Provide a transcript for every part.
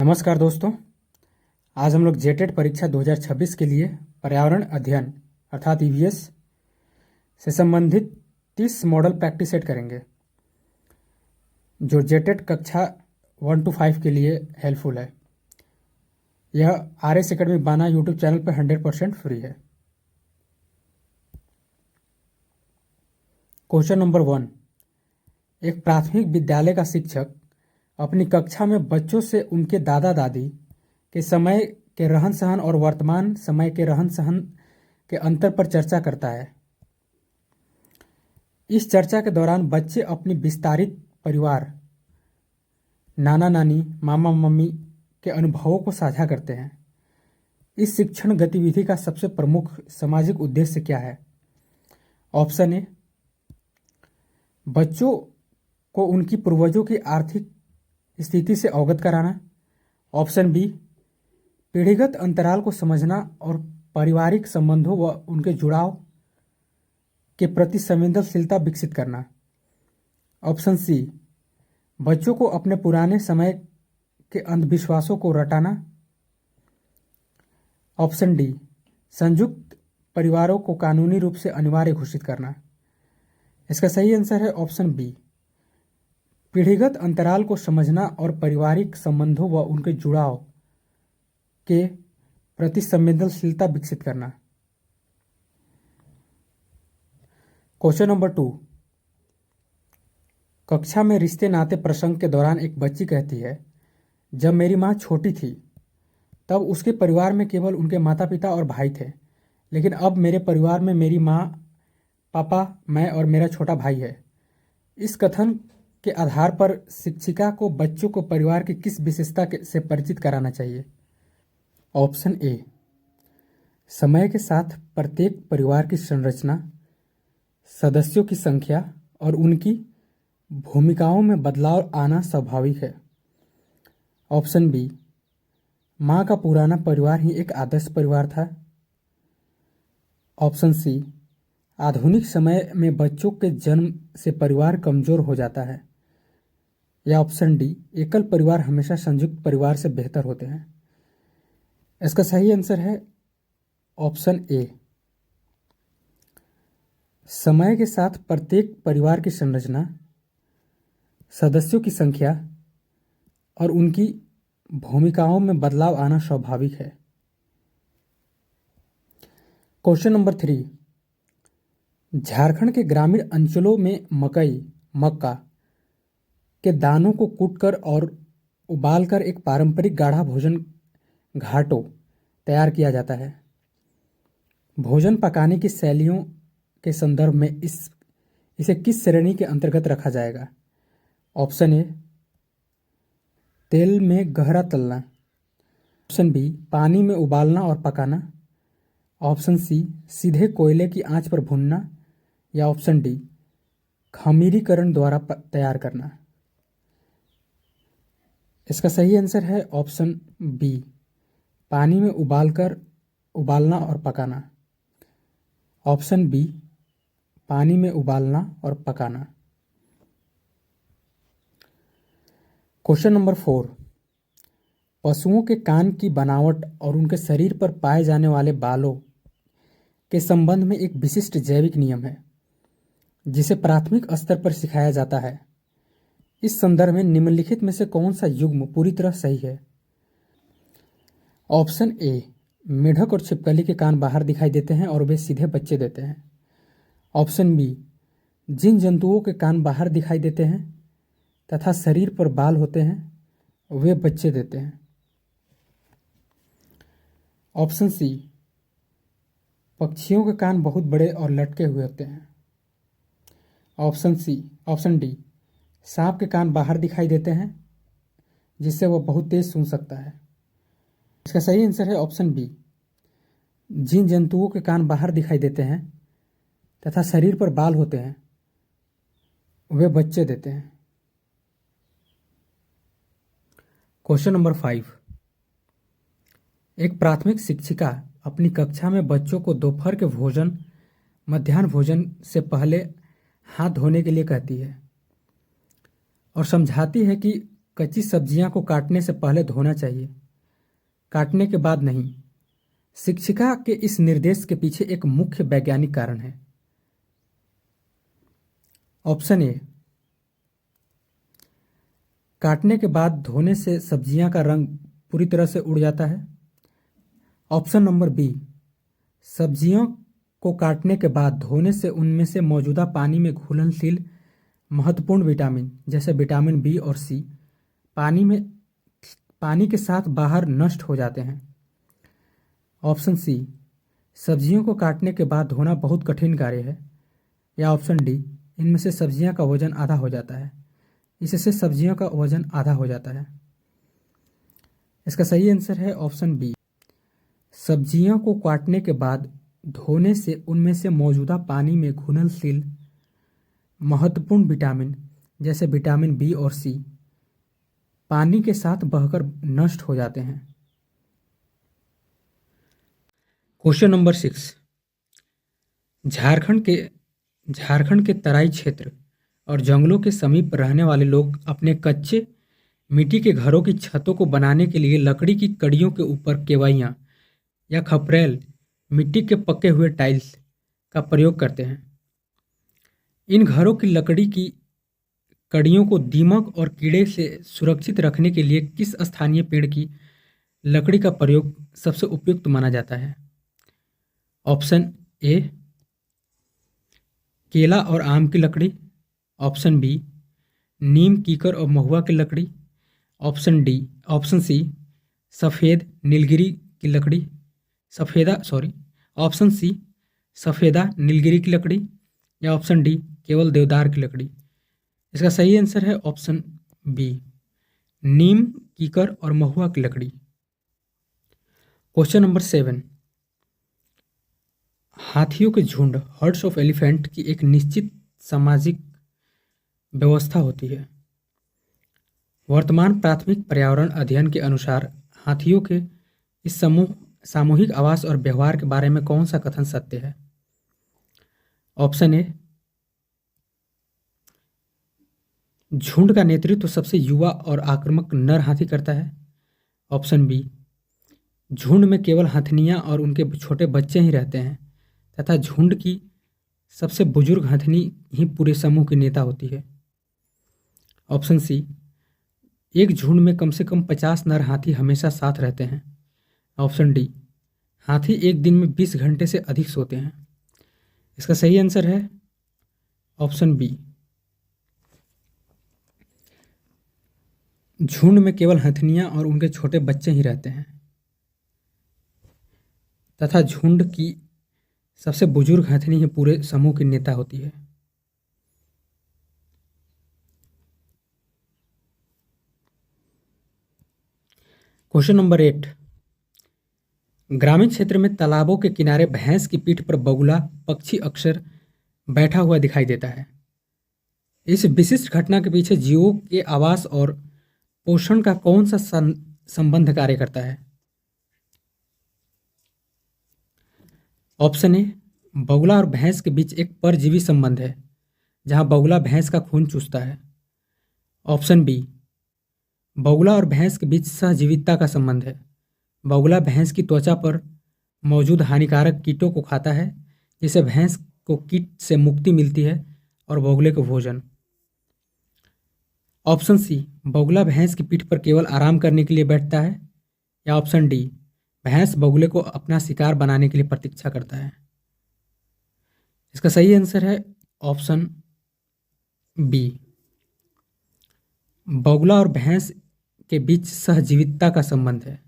नमस्कार दोस्तों। आज हम लोग जेटेट परीक्षा 2026 के लिए पर्यावरण अध्ययन अर्थात ईवीएस से संबंधित 30 मॉडल प्रैक्टिस सेट करेंगे जो जेटेट कक्षा 1 to 5 के लिए हेल्पफुल है। यह RS एकेडमी बाना यूट्यूब चैनल पर 100% फ्री है। Question number 1। एक प्राथमिक विद्यालय का शिक्षक अपनी कक्षा में बच्चों से उनके दादा दादी के समय के रहन सहन और वर्तमान समय के रहन सहन के अंतर पर चर्चा करता है। इस चर्चा के दौरान बच्चे अपनी विस्तारित परिवार, नाना नानी, मामा मम्मी के अनुभवों को साझा करते हैं। इस शिक्षण गतिविधि का सबसे प्रमुख सामाजिक उद्देश्य क्या है? ऑप्शन ए, बच्चों को उनकी पूर्वजों की आर्थिक स्थिति से अवगत कराना। ऑप्शन बी, पीढ़ीगत अंतराल को समझना और पारिवारिक संबंधों व उनके जुड़ाव के प्रति संवेदनशीलता विकसित करना। ऑप्शन सी, बच्चों को अपने पुराने समय के अंधविश्वासों को रटाना। ऑप्शन डी, संयुक्त परिवारों को कानूनी रूप से अनिवार्य घोषित करना। इसका सही आंसर है ऑप्शन बी, पीढ़ीगत अंतराल को समझना और पारिवारिक संबंधों व उनके जुड़ाव के प्रति संवेदनशीलता विकसित करना। Question number 2। कक्षा में रिश्ते नाते प्रसंग के दौरान एक बच्ची कहती है, जब मेरी माँ छोटी थी तब उसके परिवार में केवल उनके माता पिता और भाई थे, लेकिन अब मेरे परिवार में मेरी माँ, पापा, मैं और मेरा छोटा भाई है। इस कथन के आधार पर शिक्षिका को बच्चों को परिवार की किस विशेषता से परिचित कराना चाहिए? ऑप्शन ए, समय के साथ प्रत्येक परिवार की संरचना, सदस्यों की संख्या और उनकी भूमिकाओं में बदलाव आना स्वाभाविक है। ऑप्शन बी, माँ का पुराना परिवार ही एक आदर्श परिवार था। ऑप्शन सी, आधुनिक समय में बच्चों के जन्म से परिवार कमजोर हो जाता है। या ऑप्शन डी, एकल परिवार हमेशा संयुक्त परिवार से बेहतर होते हैं। इसका सही आंसर है ऑप्शन ए, समय के साथ प्रत्येक परिवार की संरचना, सदस्यों की संख्या और उनकी भूमिकाओं में बदलाव आना स्वाभाविक है। Question number 3। झारखंड के ग्रामीण अंचलों में मकई, मक्का के दानों को कूटकर और उबालकर एक पारंपरिक गाढ़ा भोजन घाटो तैयार किया जाता है। भोजन पकाने की शैलियों के संदर्भ में इसे किस श्रेणी के अंतर्गत रखा जाएगा? ऑप्शन ए, तेल में गहरा तलना। ऑप्शन बी, पानी में उबालना और पकाना। ऑप्शन सी, सीधे कोयले की आंच पर भूनना। या ऑप्शन डी, खमीरीकरण द्वारा तैयार करना। इसका सही आंसर है ऑप्शन बी, पानी में उबालना और पकाना। ऑप्शन बी, पानी में उबालना और पकाना। Question number 4। पशुओं के कान की बनावट और उनके शरीर पर पाए जाने वाले बालों के संबंध में एक विशिष्ट जैविक नियम है जिसे प्राथमिक स्तर पर सिखाया जाता है। इस संदर्भ में निम्नलिखित में से कौन सा युग्म पूरी तरह सही है? ऑप्शन ए, मेढक और छिपकली के कान बाहर दिखाई देते हैं और वे सीधे बच्चे देते हैं। ऑप्शन बी, जिन जंतुओं के कान बाहर दिखाई देते हैं तथा शरीर पर बाल होते हैं वे बच्चे देते हैं। ऑप्शन सी, पक्षियों के कान बहुत बड़े और लटके हुए होते हैं। ऑप्शन डी, सांप के कान बाहर दिखाई देते हैं जिससे वह बहुत तेज सूंघ सकता है। इसका सही आंसर है ऑप्शन बी, जिन जंतुओं के कान बाहर दिखाई देते हैं तथा शरीर पर बाल होते हैं वे बच्चे देते हैं। Question number 5। एक प्राथमिक शिक्षिका अपनी कक्षा में बच्चों को दोपहर के भोजन, मध्याह्न भोजन से पहले हाथ धोने के लिए कहती है और समझाती है कि कच्ची सब्जियां को काटने से पहले धोना चाहिए, काटने के बाद नहीं। शिक्षिका के इस निर्देश के पीछे एक मुख्य वैज्ञानिक कारण है। ऑप्शन ए, काटने के बाद धोने से सब्जियां का रंग पूरी तरह से उड़ जाता है। ऑप्शन नंबर बी, सब्जियों को काटने के बाद धोने से उनमें से मौजूदा पानी में घुलनशील महत्वपूर्ण विटामिन जैसे विटामिन बी और सी पानी के साथ बाहर नष्ट हो जाते हैं। ऑप्शन सी, सब्जियों को काटने के बाद धोना बहुत कठिन कार्य है। या ऑप्शन डी, इनमें से सब्जियां का वजन आधा हो जाता है, इससे सब्जियों का वजन आधा हो जाता है। इसका सही आंसर है ऑप्शन बी, सब्जियों को काटने के बाद धोने से उनमें से मौजूदा पानी में घुलनशील महत्वपूर्ण विटामिन जैसे विटामिन बी और सी पानी के साथ बहकर नष्ट हो जाते हैं। क्वेश्चन नंबर 6, झारखंड के तराई क्षेत्र और जंगलों के समीप रहने वाले लोग अपने कच्चे मिट्टी के घरों की छतों को बनाने के लिए लकड़ी की कड़ियों के ऊपर केवैयां या खपरेल मिट्टी के पके हुए टाइल्स का प्रयोग करते हैं। इन घरों की लकड़ी की कड़ियों को दीमक और कीड़े से सुरक्षित रखने के लिए किस स्थानीय पेड़ की लकड़ी का प्रयोग सबसे उपयुक्त माना जाता है? ऑप्शन ए, केला और आम की लकड़ी। ऑप्शन बी, नीम, कीकर और महुआ की लकड़ी। ऑप्शन सी, सफ़ेद नीलगिरी की लकड़ी। ऑप्शन सी, सफ़ेदा नीलगिरी की लकड़ी। या ऑप्शन डी, केवल देवदार की लकड़ी। इसका सही आंसर है ऑप्शन बी, नीम, कीकर और महुआ की लकड़ी। क्वेश्चन नंबर 7, हाथियों के झुंड हर्ड्स ऑफ एलिफेंट की एक निश्चित सामाजिक व्यवस्था होती है। वर्तमान प्राथमिक पर्यावरण अध्ययन के अनुसार हाथियों के इस सामूहिक आवास और व्यवहार के बारे में कौन सा कथन सत्य है? ऑप्शन ए, झुंड का नेतृत्व सबसे युवा और आक्रामक नर हाथी करता है। ऑप्शन बी, झुंड में केवल हथनियां और उनके छोटे बच्चे ही रहते हैं तथा झुंड की सबसे बुजुर्ग हथनी ही पूरे समूह की नेता होती है। ऑप्शन सी, एक झुंड में कम से कम 50 नर हाथी हमेशा साथ रहते हैं। ऑप्शन डी, हाथी एक दिन में 20 घंटे से अधिक सोते हैं। इसका सही आंसर है ऑप्शन बी, झुंड में केवल हथनियां और उनके छोटे बच्चे ही रहते हैं तथा झुंड की सबसे बुजुर्ग हथनी ही पूरे समूह की नेता होती है। क्वेश्चन नंबर 8, ग्रामीण क्षेत्र में तालाबों के किनारे भैंस की पीठ पर बगुला पक्षी अक्सर बैठा हुआ दिखाई देता है। इस विशिष्ट घटना के पीछे जीवों के आवास और पोषण का कौन सा संबंध कार्य करता है? ऑप्शन ए, बगुला और भैंस के बीच एक परजीवी संबंध है जहां बगुला भैंस का खून चूसता है। ऑप्शन बी, बगुला और भैंस के बीच सहजीविता का संबंध है। बगुला भैंस की त्वचा पर मौजूद हानिकारक कीटों को खाता है जिससे भैंस को कीट से मुक्ति मिलती है और बगुले को भोजन। ऑप्शन सी, बगुला भैंस की पीठ पर केवल आराम करने के लिए बैठता है। या ऑप्शन डी, भैंस बगुले को अपना शिकार बनाने के लिए प्रतीक्षा करता है। इसका सही आंसर है ऑप्शन बी, बगुला और भैंस के बीच सहजीविता का संबंध है।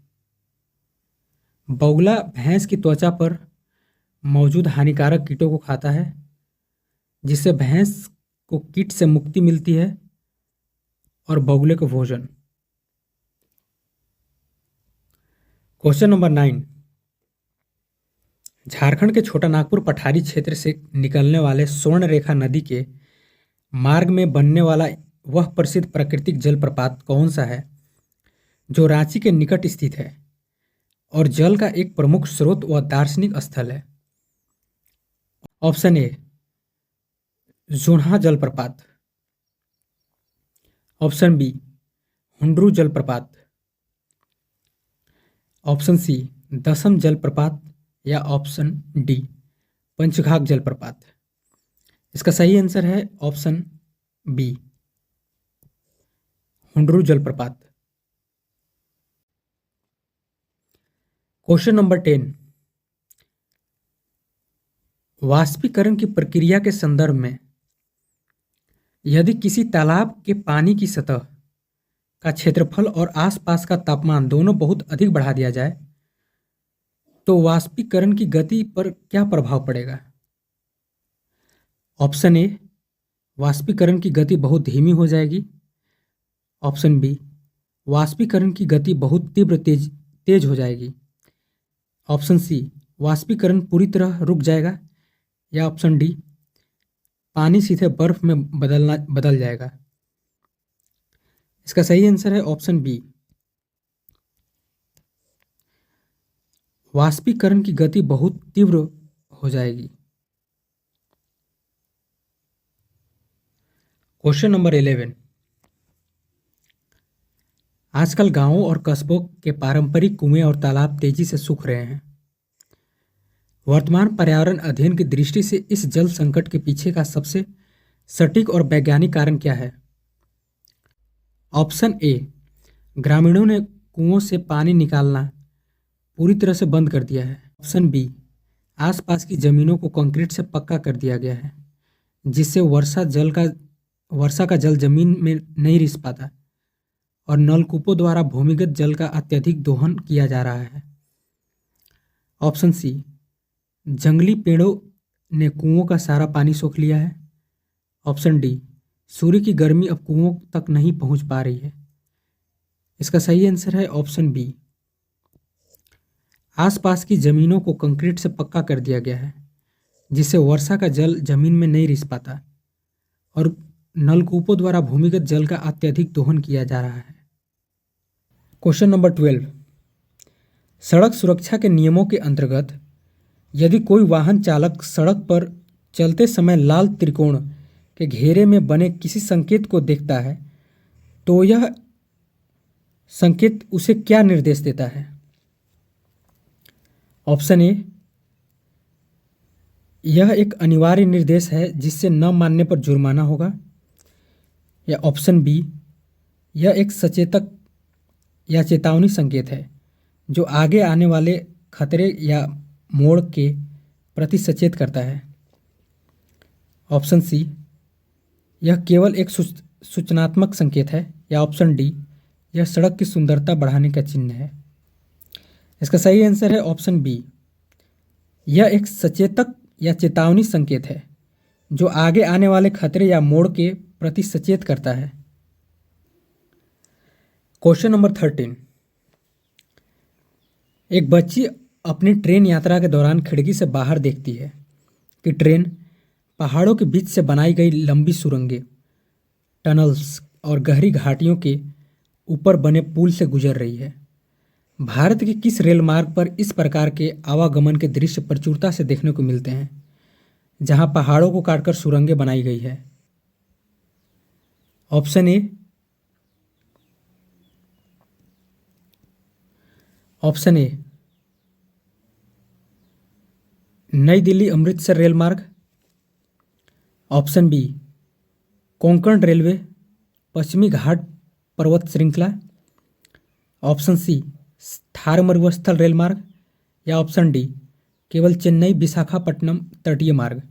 बगुला भैंस की त्वचा पर मौजूद हानिकारक कीटों को खाता है जिससे भैंस को कीट से मुक्ति मिलती है और बगुले को भोजन। क्वेश्चन नंबर 9, झारखंड के छोटा नागपुर पठारी क्षेत्र से निकलने वाले स्वर्ण रेखा नदी के मार्ग में बनने वाला वह प्रसिद्ध प्राकृतिक जलप्रपात कौन सा है जो रांची के निकट स्थित है और जल का एक प्रमुख स्रोत व दार्शनिक स्थल है? ऑप्शन ए, जोन्हा जलप्रपात। ऑप्शन बी, हुंड्रू जलप्रपात। ऑप्शन सी दसम जलप्रपात या ऑप्शन डी पंचघाघ जलप्रपात। इसका सही आंसर है ऑप्शन बी हुंड्रू जलप्रपात। क्वेश्चन नंबर 10, वाष्पीकरण की प्रक्रिया के संदर्भ में यदि किसी तालाब के पानी की सतह का क्षेत्रफल और आसपास का तापमान दोनों बहुत अधिक बढ़ा दिया जाए तो वाष्पीकरण की गति पर क्या प्रभाव पड़ेगा? ऑप्शन ए वाष्पीकरण की गति बहुत धीमी हो जाएगी। ऑप्शन बी वाष्पीकरण की गति बहुत तीव्र तेज हो जाएगी। ऑप्शन सी वाष्पीकरण पूरी तरह रुक जाएगा। या ऑप्शन डी पानी सीधे बर्फ में बदल जाएगा। इसका सही आंसर है ऑप्शन बी वाष्पीकरण की गति बहुत तीव्र हो जाएगी। क्वेश्चन नंबर 11, आजकल गांवों और कस्बों के पारंपरिक कुएं और तालाब तेजी से सूख रहे हैं। वर्तमान पर्यावरण अध्ययन की दृष्टि से इस जल संकट के पीछे का सबसे सटीक और वैज्ञानिक कारण क्या है? ऑप्शन ए ग्रामीणों ने कुओं से पानी निकालना पूरी तरह से बंद कर दिया है। ऑप्शन बी आसपास की जमीनों को कंक्रीट से पक्का कर दिया गया है जिससे वर्षा का जल जमीन में नहीं रिस पाता और नलकूपों द्वारा भूमिगत जल का अत्यधिक दोहन किया जा रहा है। ऑप्शन सी जंगली पेड़ों ने कुओं का सारा पानी सोख लिया है। ऑप्शन डी सूर्य की गर्मी अब कुओं तक नहीं पहुंच पा रही है। इसका सही आंसर है ऑप्शन बी आसपास की जमीनों को कंक्रीट से पक्का कर दिया गया है जिससे वर्षा का जल जमीन में नहीं रिस पाता और नलकूपों द्वारा भूमिगत जल का अत्यधिक दोहन किया जा रहा है। क्वेश्चन नंबर 12, सड़क सुरक्षा के नियमों के अंतर्गत यदि कोई वाहन चालक सड़क पर चलते समय लाल त्रिकोण के घेरे में बने किसी संकेत को देखता है तो यह संकेत उसे क्या निर्देश देता है? ऑप्शन ए यह एक अनिवार्य निर्देश है जिससे न मानने पर जुर्माना होगा। या ऑप्शन बी यह एक सचेतक या चेतावनी संकेत है जो आगे आने वाले खतरे या मोड़ के प्रति सचेत करता है। ऑप्शन सी यह केवल एक सूचनात्मक संकेत है। या ऑप्शन डी यह सड़क की सुंदरता बढ़ाने का चिन्ह है। इसका सही आंसर है ऑप्शन बी यह एक सचेतक या चेतावनी संकेत है जो आगे आने वाले खतरे या मोड़ के प्रति सचेत करता है। क्वेश्चन नंबर 13, एक बच्ची अपनी ट्रेन यात्रा के दौरान खिड़की से बाहर देखती है कि ट्रेन पहाड़ों के बीच से बनाई गई लंबी सुरंगें, टनल्स और गहरी घाटियों के ऊपर बने पुल से गुजर रही है। भारत के किस रेल मार्ग पर इस प्रकार के आवागमन के दृश्य प्रचुरता से देखने को मिलते हैं जहां पहाड़ों को काटकर सुरंगें बनाई गई है? ऑप्शन ए नई दिल्ली अमृतसर रेल मार्ग। ऑप्शन बी कोंकण रेलवे पश्चिमी घाट पर्वत श्रृंखला। ऑप्शन सी थार मरुस्थल रेल मार्ग। या ऑप्शन डी केवल चेन्नई विशाखापट्टनम तटीय मार्ग।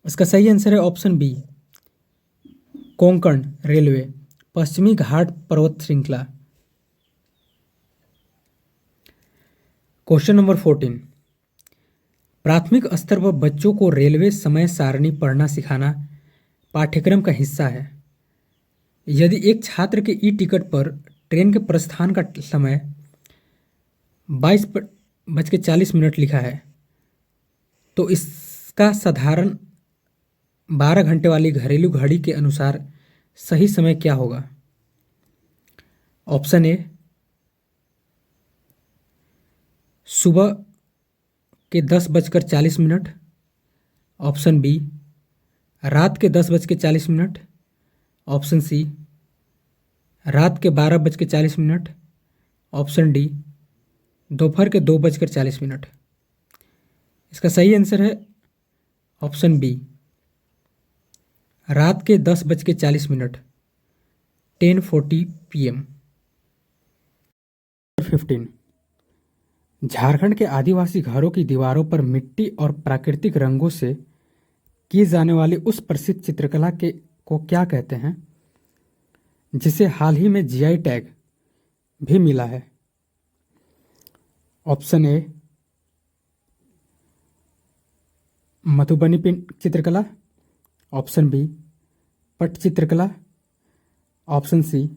इसका सही आंसर है ऑप्शन बी कोंकण रेलवे पश्चिमी घाट पर्वत श्रृंखला। क्वेश्चन नंबर 14, प्राथमिक स्तर पर बच्चों को रेलवे समय सारणी पढ़ना सिखाना पाठ्यक्रम का हिस्सा है। यदि एक छात्र के ई टिकट पर ट्रेन के प्रस्थान का समय 22:40 लिखा है तो इसका साधारण 12 घंटे वाली घरेलू घड़ी के अनुसार सही समय क्या होगा? ऑप्शन ए सुबह के 10:40। ऑप्शन बी रात के 10:40। ऑप्शन सी रात के 12:40। ऑप्शन डी दोपहर के 2:40। इसका सही आंसर है ऑप्शन बी रात के 10:40, 10:40 PM। 15 झारखंड के आदिवासी घरों की दीवारों पर मिट्टी और प्राकृतिक रंगों से की जाने वाली उस प्रसिद्ध चित्रकला के को क्या कहते हैं जिसे हाल ही में GI टैग भी मिला है? ऑप्शन ए मधुबनी चित्रकला, ऑप्शन बी पट चित्रकला, ऑप्शन सी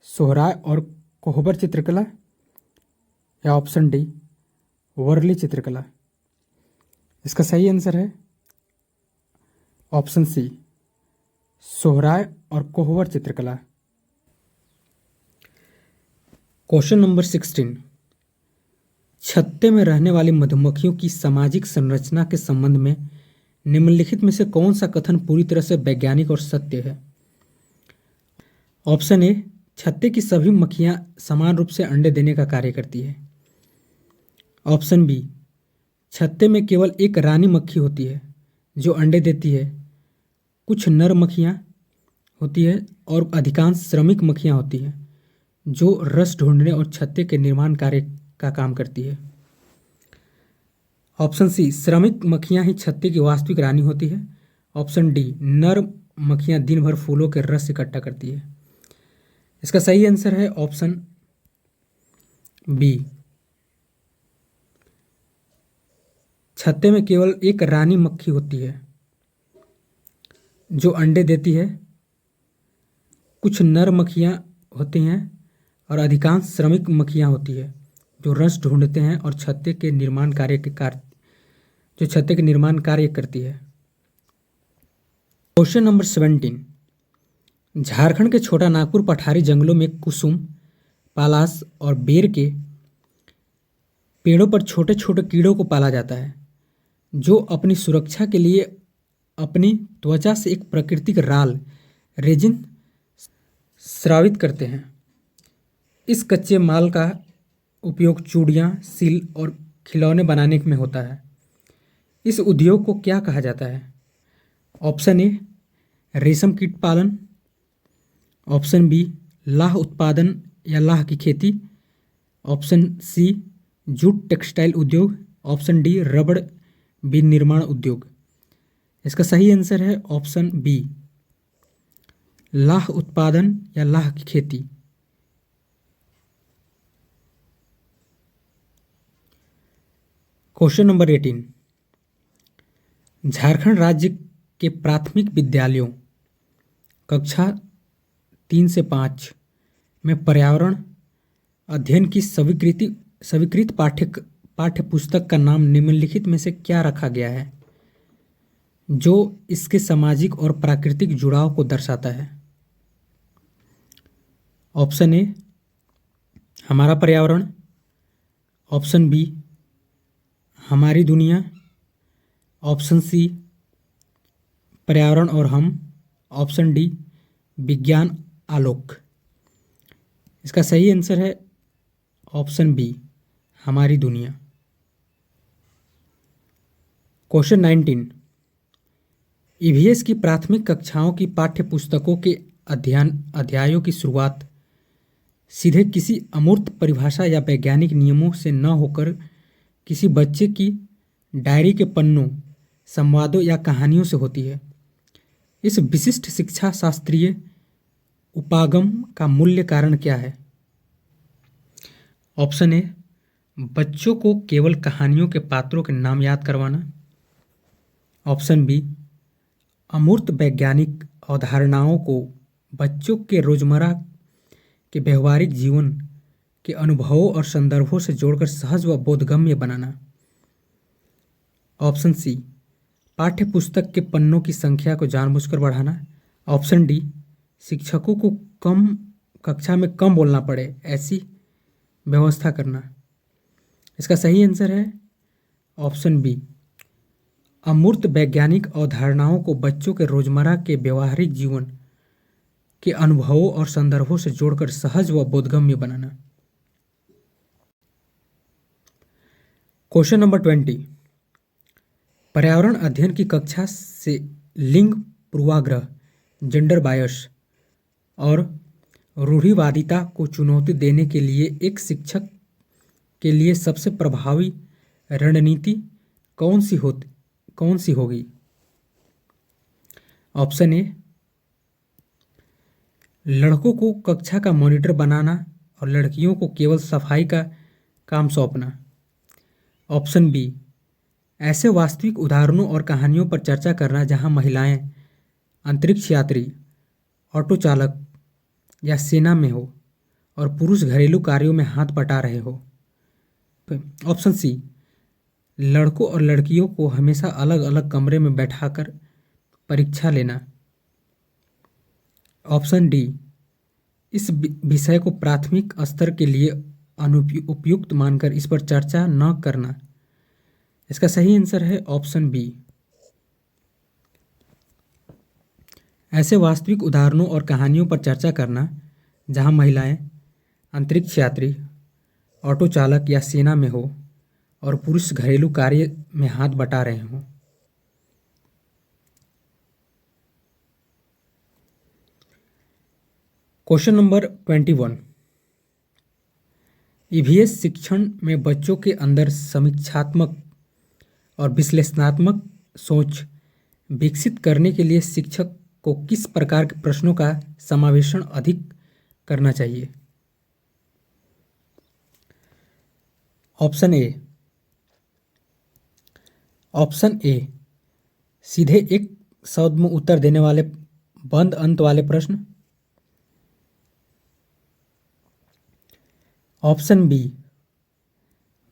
सोहराय और कोहबर चित्रकला, या ऑप्शन डी वर्ली चित्रकला। इसका सही आंसर है ऑप्शन सी सोहराय और कोहबर चित्रकला। क्वेश्चन नंबर 16 छत्ते में रहने वाली मधुमक्खियों की सामाजिक संरचना के संबंध में निम्नलिखित में से कौन सा कथन पूरी तरह से वैज्ञानिक और सत्य है? ऑप्शन ए छत्ते की सभी मक्खियां समान रूप से अंडे देने का कार्य करती है। ऑप्शन बी छत्ते में केवल एक रानी मक्खी होती है जो अंडे देती है, कुछ नर मक्खियां होती है और अधिकांश श्रमिक मक्खियां होती हैं जो रस ढूंढने और छत्ते के निर्माण कार्य का काम करती है। ऑप्शन सी श्रमिक मक्खियां ही छत्ते की वास्तविक रानी होती है। ऑप्शन डी नर मक्खियां दिन भर फूलों के रस इकट्ठा करती है। इसका सही आंसर है ऑप्शन बी छत्ते में केवल एक रानी मक्खी होती है जो अंडे देती है, कुछ नर मक्खियां होती हैं और अधिकांश श्रमिक मक्खियां होती है जो रस ढूंढते हैं और छत्ते के निर्माण कार्य करती है। क्वेश्चन नंबर 17 झारखंड के छोटा नागपुर पठारी जंगलों में कुसुम, पालास और बेर के पेड़ों पर छोटे छोटे कीड़ों को पाला जाता है जो अपनी सुरक्षा के लिए अपनी त्वचा से एक प्राकृतिक राल रेजिन स्रावित करते हैं। इस कच्चे माल का उपयोग चूड़ियाँ, सील और खिलौने बनाने में होता है। इस उद्योग को क्या कहा जाता है? ऑप्शन ए रेशम कीट पालन, ऑप्शन बी लाह उत्पादन या लाह की खेती, ऑप्शन सी जूट टेक्सटाइल उद्योग, ऑप्शन डी रबड़ विनिर्माण उद्योग। इसका सही आंसर है ऑप्शन बी लाह उत्पादन या लाह की खेती। क्वेश्चन नंबर 18 झारखंड राज्य के प्राथमिक विद्यालयों कक्षा 3 से 5 में पर्यावरण अध्ययन की स्वीकृत पाठ्य पुस्तक का नाम निम्नलिखित में से क्या रखा गया है जो इसके सामाजिक और प्राकृतिक जुड़ाव को दर्शाता है? ऑप्शन ए हमारा पर्यावरण, ऑप्शन बी हमारी दुनिया, ऑप्शन सी पर्यावरण और हम, ऑप्शन डी विज्ञान आलोक। इसका सही आंसर है ऑप्शन बी हमारी दुनिया। क्वेश्चन 19 ईवीएस की प्राथमिक कक्षाओं की पाठ्य पुस्तकों के अध्यायों की शुरुआत सीधे किसी अमूर्त परिभाषा या वैज्ञानिक नियमों से न होकर किसी बच्चे की डायरी के पन्नों, संवादों या कहानियों से होती है। इस विशिष्ट शिक्षा शास्त्रीय उपागम का मूल्य कारण क्या है? ऑप्शन ए बच्चों को केवल कहानियों के पात्रों के नाम याद करवाना, ऑप्शन बी अमूर्त वैज्ञानिक अवधारणाओं को बच्चों के रोजमर्रा के व्यवहारिक जीवन के अनुभवों और संदर्भों से जोड़कर सहज व बोधगम्य बनाना, ऑप्शन सी पाठ्य पुस्तक के पन्नों की संख्या को जानबूझकर बढ़ाना, ऑप्शन डी शिक्षकों को कक्षा में कम बोलना पड़े ऐसी व्यवस्था करना। इसका सही आंसर है ऑप्शन बी अमूर्त वैज्ञानिक अवधारणाओं को बच्चों के रोजमर्रा के व्यवहारिक जीवन के अनुभवों और संदर्भों से जोड़कर सहज व बोधगम्य बनाना। क्वेश्चन नंबर 20, पर्यावरण अध्ययन की कक्षा से लिंग पूर्वाग्रह, जेंडर बायस और रूढ़िवादिता को चुनौती देने के लिए एक शिक्षक के लिए सबसे प्रभावी रणनीति कौन सी होगी? ऑप्शन ए, लड़कों को कक्षा का मॉनिटर बनाना और लड़कियों को केवल सफाई का काम सौंपना। ऑप्शन बी, ऐसे वास्तविक उदाहरणों और कहानियों पर चर्चा करना जहां महिलाएं अंतरिक्ष यात्री, ऑटो चालक या सेना में हो और पुरुष घरेलू कार्यों में हाथ बटा रहे हो। ऑप्शन सी, लड़कों और लड़कियों को हमेशा अलग अलग कमरे में बैठाकर परीक्षा लेना। ऑप्शन डी, इस विषय को प्राथमिक स्तर के लिए अनुपयुक्त मानकर इस पर चर्चा न करना। इसका सही आंसर है ऑप्शन बी, ऐसे वास्तविक उदाहरणों और कहानियों पर चर्चा करना जहां महिलाएं अंतरिक्ष यात्री, ऑटो चालक या सेना में हो और पुरुष घरेलू कार्य में हाथ बटा रहे हों। क्वेश्चन नंबर 21, ईवीएस शिक्षण में बच्चों के अंदर समीक्षात्मक और विश्लेषणात्मक सोच विकसित करने के लिए शिक्षक को किस प्रकार के प्रश्नों का समावेशन अधिक करना चाहिए? ऑप्शन ए, सीधे एक शब्द में उत्तर देने वाले बंद अंत वाले प्रश्न। ऑप्शन बी,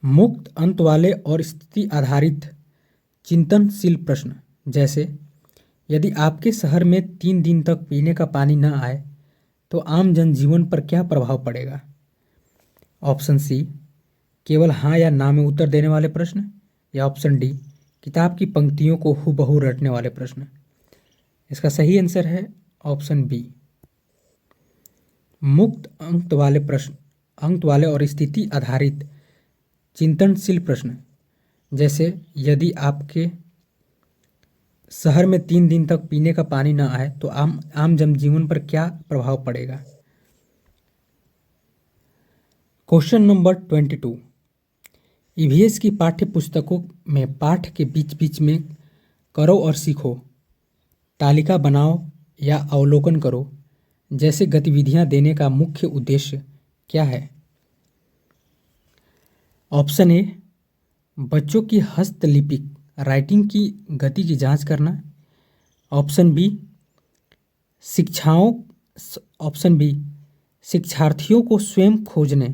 मुक्त अंत वाले और स्थिति आधारित चिंतनशील प्रश्न, जैसे यदि आपके शहर में 3 दिन तक पीने का पानी न आए तो आम जनजीवन पर क्या प्रभाव पड़ेगा? ऑप्शन सी, केवल हाँ या ना में उत्तर देने वाले प्रश्न। या ऑप्शन डी, किताब की पंक्तियों को हूबहू रटने वाले प्रश्न। इसका सही आंसर है ऑप्शन बी, मुक्त अंक वाले और स्थिति आधारित चिंतनशील प्रश्न, जैसे यदि आपके शहर में 3 दिन तक पीने का पानी न आए तो आम जनजीवन पर क्या प्रभाव पड़ेगा। क्वेश्चन नंबर 22, ईवीएस की पाठ्य पुस्तकों में पाठ के बीच बीच में करो और सीखो, तालिका बनाओ या अवलोकन करो जैसे गतिविधियां देने का मुख्य उद्देश्य क्या है? ऑप्शन ए, बच्चों की हस्तलिपिक राइटिंग की गति की जांच करना। ऑप्शन बी, शिक्षार्थियों को स्वयं खोजने,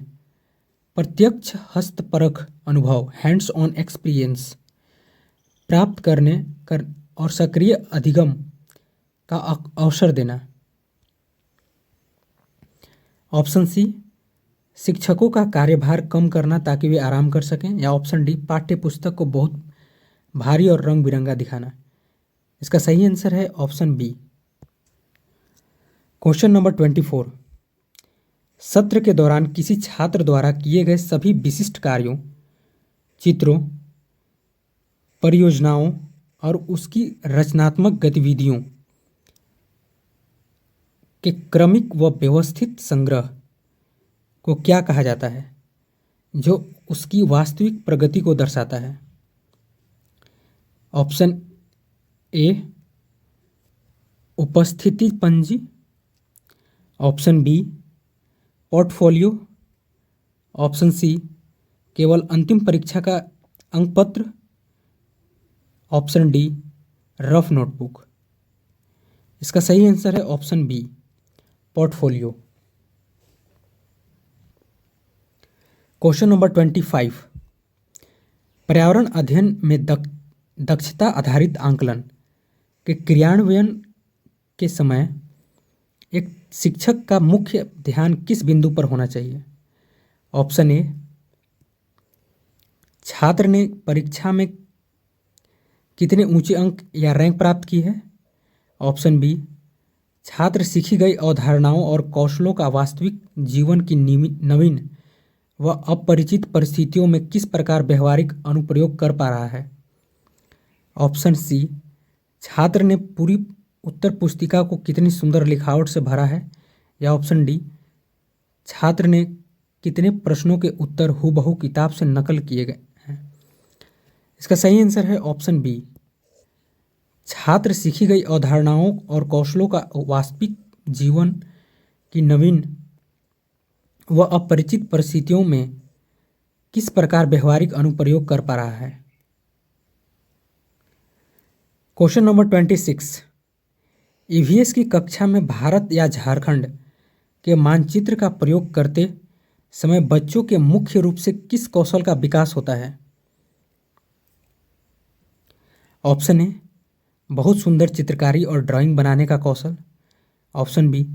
प्रत्यक्ष हस्तपरख अनुभव, हैंड्स ऑन एक्सपीरियंस प्राप्त करने और सक्रिय अधिगम का अवसर देना। ऑप्शन सी, शिक्षकों का कार्यभार कम करना ताकि वे आराम कर सकें। या ऑप्शन डी, पाठ्य पुस्तक को बहुत भारी और रंग बिरंगा दिखाना। इसका सही आंसर है ऑप्शन बी। क्वेश्चन नंबर 24, सत्र के दौरान किसी छात्र द्वारा किए गए सभी विशिष्ट कार्यों, चित्रों, परियोजनाओं और उसकी रचनात्मक गतिविधियों के क्रमिक व व्यवस्थित संग्रह को क्या कहा जाता है, जो उसकी वास्तविक प्रगति को दर्शाता है? ऑप्शन ए, उपस्थिति पंजी। Option B, portfolio. Option C, केवल अंतिम परीक्षा का अंकपत्र। Option D, rough notebook. इसका सही आंसर है option B, portfolio. Question number 25, पर्यावरण अध्ययन में दक्षता आधारित आंकलन के क्रियान्वयन के समय एक शिक्षक का मुख्य ध्यान किस बिंदु पर होना चाहिए? ऑप्शन ए, छात्र ने परीक्षा में कितने ऊंचे अंक या रैंक प्राप्त की है। ऑप्शन बी, छात्र सीखी गई अवधारणाओं और कौशलों का वास्तविक जीवन की नवीन व अपरिचित परिस्थितियों में किस प्रकार व्यवहारिक अनुप्रयोग कर पा रहा है। ऑप्शन सी, छात्र ने पूरी उत्तर पुस्तिका को कितनी सुंदर लिखावट से भरा है। या ऑप्शन डी, छात्र ने कितने प्रश्नों के उत्तर हूबहू किताब से नकल किए गए हैं। इसका सही आंसर है ऑप्शन बी, छात्र सीखी गई अवधारणाओं और कौशलों का वास्तविक जीवन की नवीन व अपरिचित परिस्थितियों में किस प्रकार व्यवहारिक अनुप्रयोग कर पा रहा है। क्वेश्चन नंबर 26, ईवीएस की कक्षा में भारत या झारखंड के मानचित्र का प्रयोग करते समय बच्चों के मुख्य रूप से किस कौशल का विकास होता है। ऑप्शन ए, बहुत सुंदर चित्रकारी और ड्राइंग बनाने का कौशल। ऑप्शन बी,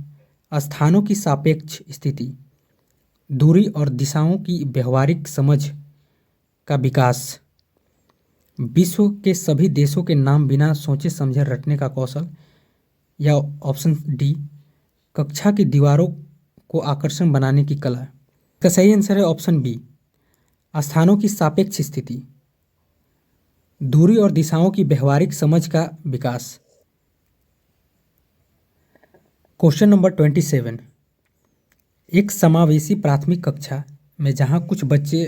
स्थानों की सापेक्ष स्थिति, दूरी और दिशाओं की व्यवहारिक समझ का विकास, विश्व के सभी देशों के नाम बिना सोचे समझे रटने का कौशल। या ऑप्शन डी, कक्षा की दीवारों को आकर्षण बनाने की कला। इसका सही आंसर है ऑप्शन बी, स्थानों की सापेक्ष स्थिति, दूरी और दिशाओं की व्यवहारिक समझ का विकास। क्वेश्चन नंबर 27, एक समावेशी प्राथमिक कक्षा में जहां कुछ बच्चे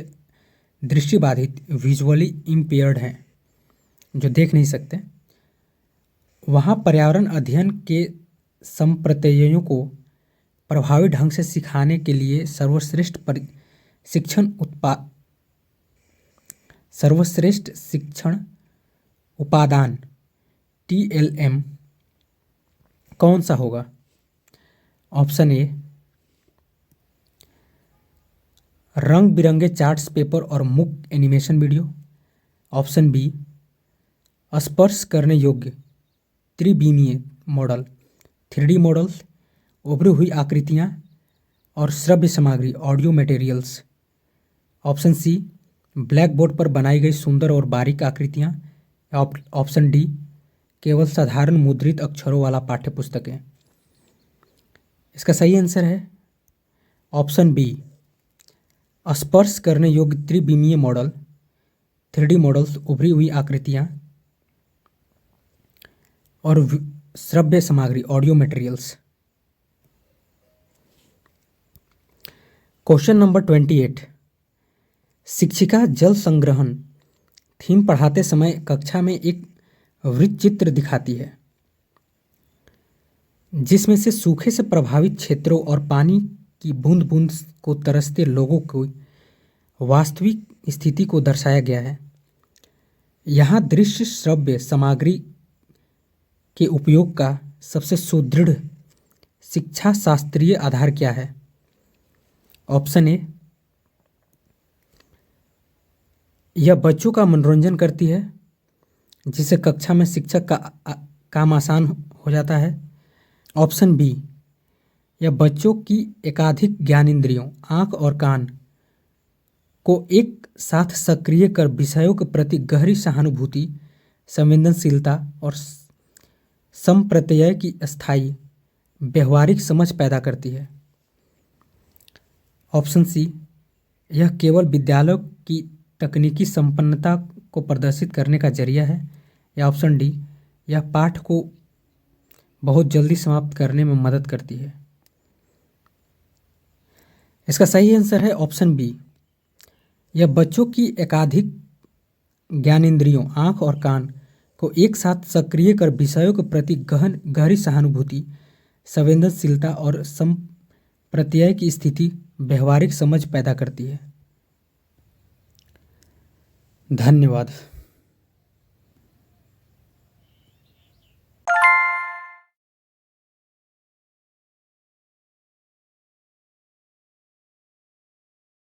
दृष्टिबाधित विजुअली इम्पेयर्ड हैं, जो देख नहीं सकते, वहां पर्यावरण अध्ययन के संप्रत्ययों को प्रभावी ढंग से सिखाने के लिए सर्वश्रेष्ठ शिक्षण उपादान TLM कौन सा होगा। ऑप्शन ए, रंग बिरंगे चार्ट्स पेपर और मुक्त एनिमेशन वीडियो। ऑप्शन बी, स्पर्श करने योग्य त्रिविमीय मॉडल 3D मॉडल्स, उभरी हुई आकृतियाँ और श्रव्य सामग्री audio materials. Option C, black board पर बनाई गई सुंदर और बारीक आकृतियाँ। ऑप्शन डी, केवल साधारण मुद्रित अक्षरों वाला पाठ्य पुस्तकें। इसका सही आंसर है ऑप्शन बी, स्पर्श करने योग्य त्रिविमीय मॉडल 3D मॉडल्स, उभरी हुई आकृतियाँ और श्रव्य सामग्री ऑडियो मटेरियल्स। क्वेश्चन नंबर 28, शिक्षिका जल संग्रहण थीम पढ़ाते समय कक्षा में एक वृत्त चित्र दिखाती है जिसमें से सूखे से प्रभावित क्षेत्रों और पानी की बूंद बूंद को तरसते लोगों की वास्तविक स्थिति को दर्शाया गया है। यहाँ दृश्य श्रव्य सामग्री के उपयोग का सबसे सुदृढ़ शिक्षा शास्त्रीय आधार क्या है। ऑप्शन ए, यह बच्चों का मनोरंजन करती है जिससे कक्षा में शिक्षक का काम आसान हो जाता है। ऑप्शन बी, यह बच्चों की एकाधिक ज्ञानेंद्रियों आँख और कान को एक साथ सक्रिय कर विषयों के प्रति गहरी सहानुभूति, संवेदनशीलता और संप्रत्यय की स्थायी व्यवहारिक समझ पैदा करती है। ऑप्शन सी, यह केवल विद्यालयों की तकनीकी संपन्नता को प्रदर्शित करने का जरिया है। या ऑप्शन डी, यह पाठ को बहुत जल्दी समाप्त करने में मदद करती है। इसका सही आंसर है ऑप्शन बी, यह बच्चों की एकाधिक ज्ञानेंद्रियों आँख और कान को एक साथ सक्रिय कर विषयों के प्रति गहरी सहानुभूति, संवेदनशीलता और संप्रत्यय की स्थिति व्यवहारिक समझ पैदा करती है। धन्यवाद।